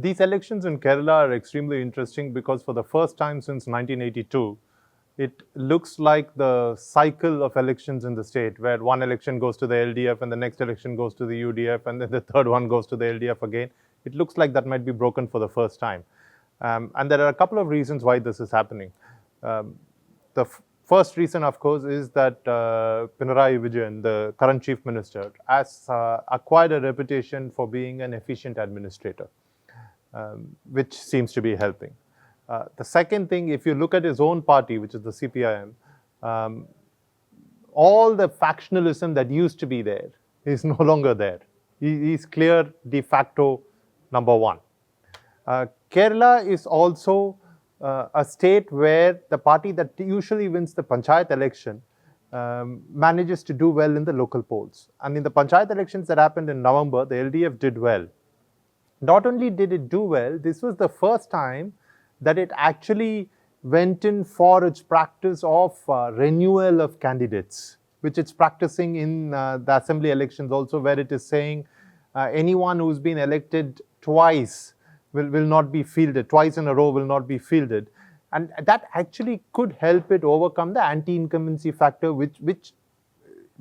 These elections in Kerala are extremely interesting because for the first time since 1982, it looks like the cycle of elections in the state, where one election goes to the LDF and the next election goes to the UDF and then the third one goes to the LDF again. It looks like that might be broken for the first time. And there are a couple of reasons why this is happening. The first reason, of course, is that Pinarayi Vijayan, the current chief minister, has acquired a reputation for being an efficient administrator, which seems to be helping. The second thing, if you look at his own party, which is the CPIM, all the factionalism that used to be there is no longer there. He's clear de facto number one. Kerala is also a state where the party that usually wins the panchayat election manages to do well in the local polls. And in the panchayat elections that happened in November, the LDF did well. Not only did it do well, this was the first time that it actually went in for its practice of renewal of candidates, which it's practicing in the assembly elections also, where it is saying anyone who's been elected twice will not be fielded, twice in a row will not be fielded. And that actually could help it overcome the anti-incumbency factor, which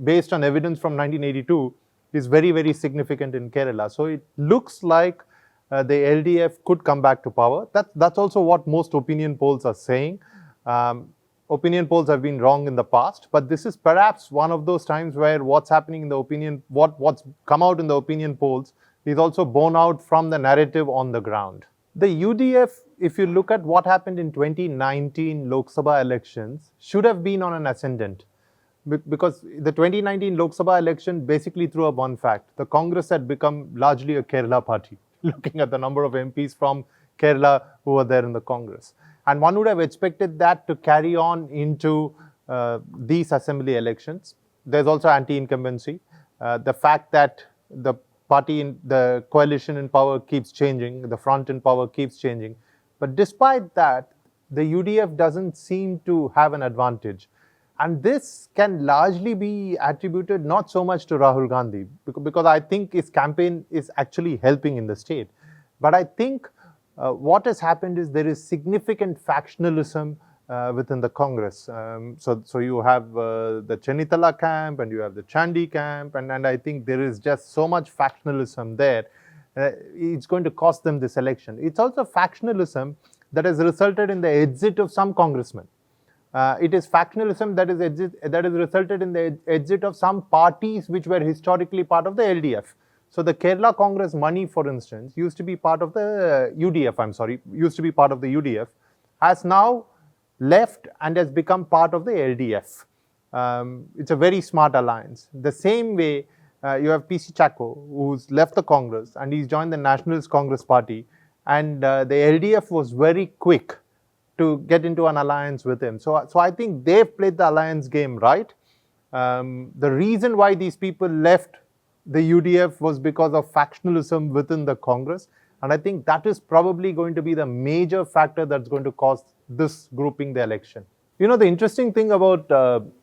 based on evidence from 1982, is very, very significant in Kerala. So it looks like the LDF could come back to power. That's also what most opinion polls are saying. Opinion polls have been wrong in the past, but this is perhaps one of those times where what's happening in the opinion, what's come out in the opinion polls is also borne out from the narrative on the ground. The UDF, if you look at what happened in 2019 Lok Sabha elections, should have been on an ascendant. Because the 2019 Lok Sabha election basically threw up one fact. The Congress had become largely a Kerala party, looking at the number of MPs from Kerala who were there in the Congress. And one would have expected that to carry on into these assembly elections. There's also anti-incumbency. The fact that the party, the coalition in power keeps changing, the front in power keeps changing. But despite that, the UDF doesn't seem to have an advantage. And this can largely be attributed not so much to Rahul Gandhi, because I think his campaign is actually helping in the state. But I think what has happened is there is significant factionalism within the Congress. So you have the Chenitala camp and you have the Chandy camp, and I think there is just so much factionalism there. It's going to cost them this election. It's also factionalism that has resulted in the exit of some congressmen. It is factionalism that has resulted in the exit of some parties which were historically part of the LDF. So the Kerala Congress money, for instance, used to be part of the UDF, has now left and has become part of the LDF. It's a very smart alliance. The same way you have PC Chacko, who's left the Congress and he's joined the Nationalist Congress Party, and the LDF was very quick to get into an alliance with him. So I think they've played the alliance game right. The reason why these people left the UDF was because of factionalism within the Congress. And I think that is probably going to be the major factor that's going to cause this grouping the election. You know, the interesting thing about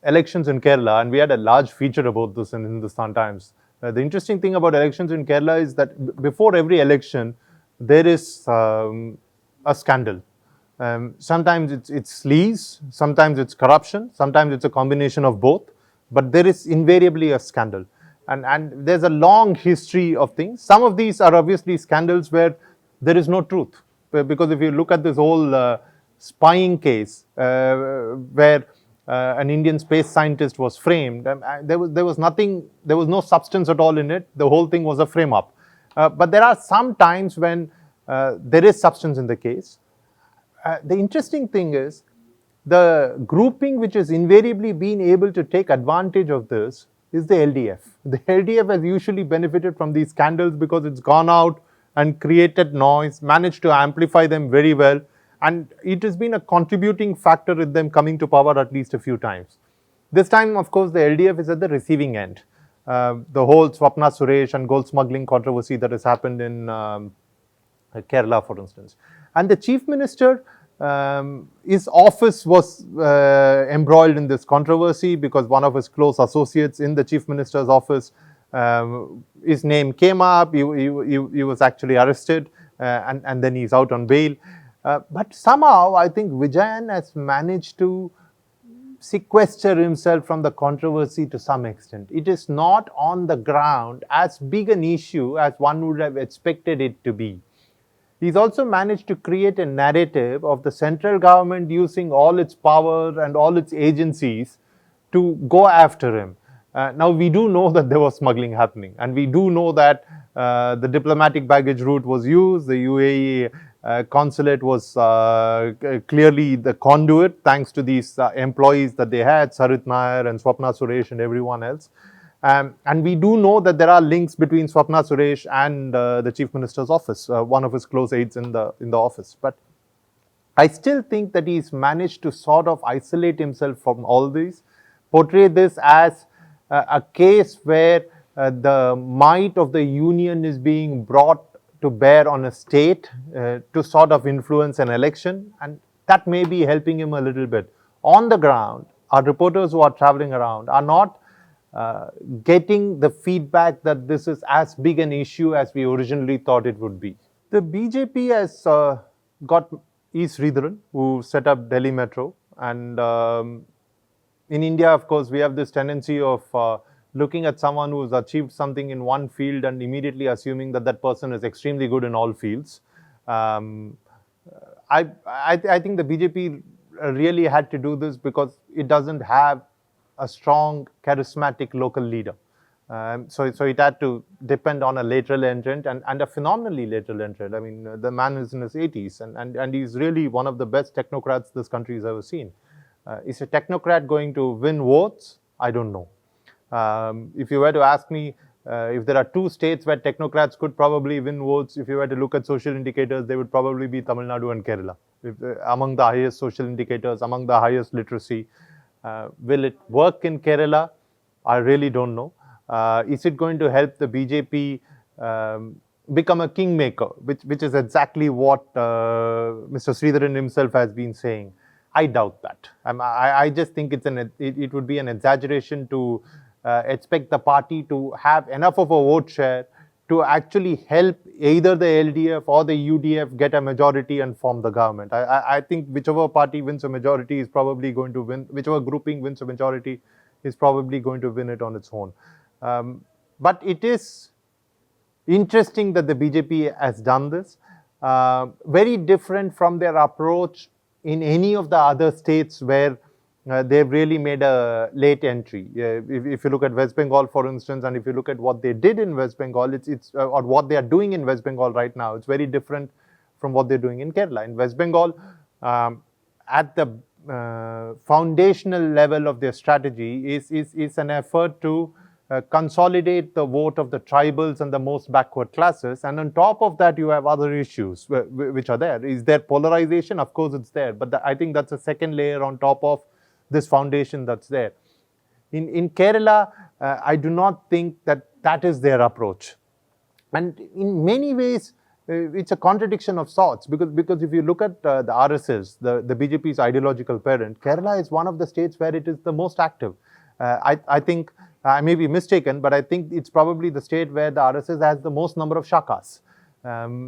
elections in Kerala, and we had a large feature about this in Hindustan Times. The interesting thing about elections in Kerala is that before every election, there is a scandal. Sometimes it's sleaze, sometimes it's corruption, sometimes it's a combination of both, but there is invariably a scandal. And there's a long history of things. Some of these are obviously scandals where there is no truth. Because if you look at this whole spying case where an Indian space scientist was framed, there was no substance at all in it. The whole thing was a frame up. But there are some times when there is substance in the case. The interesting thing is the grouping which has invariably been able to take advantage of this is the LDF. The LDF has usually benefited from these scandals because it's gone out and created noise, managed to amplify them very well, and it has been a contributing factor in them coming to power at least a few times. This time, of course, the LDF is at the receiving end. The whole Swapna Suresh and gold smuggling controversy that has happened in Kerala, for instance. And the chief minister, his office was embroiled in this controversy because one of his close associates in the chief minister's office, his name came up, he was actually arrested. and then he's out on bail. But somehow I think Vijayan has managed to sequester himself from the controversy to some extent. It is not on the ground as big an issue as one would have expected it to be. He's also managed to create a narrative of the central government using all its power and all its agencies to go after him. Now, we do know that there was smuggling happening, and we do know that the diplomatic baggage route was used, the UAE consulate was clearly the conduit thanks to these employees that they had, Sarit Nair and Swapna Suresh and everyone else. And we do know that there are links between Swapna Suresh and the Chief Minister's office, one of his close aides in the office. But I still think that he's managed to sort of isolate himself from all these, portray this as a case where the might of the union is being brought to bear on a state to sort of influence an election, and that may be helping him a little bit. On the ground, our reporters who are traveling around are not getting the feedback that this is as big an issue as we originally thought it would be. The BJP has got E Sreedharan, who set up Delhi Metro, and in India, of course, we have this tendency of looking at someone who has achieved something in one field and immediately assuming that that person is extremely good in all fields. I think the BJP really had to do this because it doesn't have a strong, charismatic local leader. So it had to depend on a lateral entrant and a phenomenally lateral entrant. I mean, the man is in his 80s and he's really one of the best technocrats this country has ever seen. Is a technocrat going to win votes? I don't know. If you were to ask me if there are two states where technocrats could probably win votes, if you were to look at social indicators, they would probably be Tamil Nadu and Kerala. Among the highest social indicators, among the highest literacy. Will it work in Kerala? I really don't know. Is it going to help the BJP become a kingmaker, which is exactly what Mr. Sreedharan himself has been saying? I doubt that. I just think it would be an exaggeration to expect the party to have enough of a vote share to actually help either the LDF or the UDF get a majority and form the government. I think whichever party wins a majority is probably going to win, whichever grouping wins a majority is probably going to win it on its own. But it is interesting that the BJP has done this. Very different from their approach in any of the other states where they've really made a late entry. If you look at West Bengal, for instance, and if you look at what they did in West Bengal, or what they are doing in West Bengal right now, it's very different from what they're doing in Kerala. In West Bengal, at the foundational level of their strategy is an effort to consolidate the vote of the tribals and the most backward classes, and on top of that you have other issues which are there. Is there polarization? Of course it's there, but I think that's a second layer on top of this foundation that's there. In Kerala, I do not think that is their approach, and in many ways it's a contradiction of sorts, because if you look at the RSS, the BJP's ideological parent, Kerala is one of the states where it is the most active. I think I may be mistaken, but I think it's probably the state where the RSS has the most number of shakas.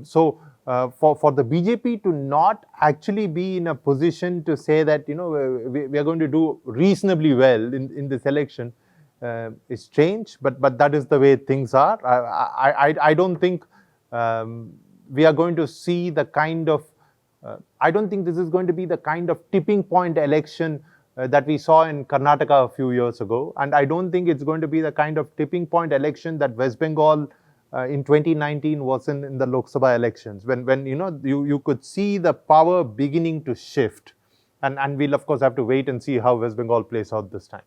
So for the BJP to not actually be in a position to say that, you know, we are going to do reasonably well in this election is strange, but that is the way things are. I don't think we are going to see the kind of, I don't think this is going to be the kind of tipping point election that we saw in Karnataka a few years ago, and I don't think it's going to be the kind of tipping point election that West Bengal in 2019 was in the Lok Sabha elections, when you know you could see the power beginning to shift, and we'll of course have to wait and see how West Bengal plays out this time.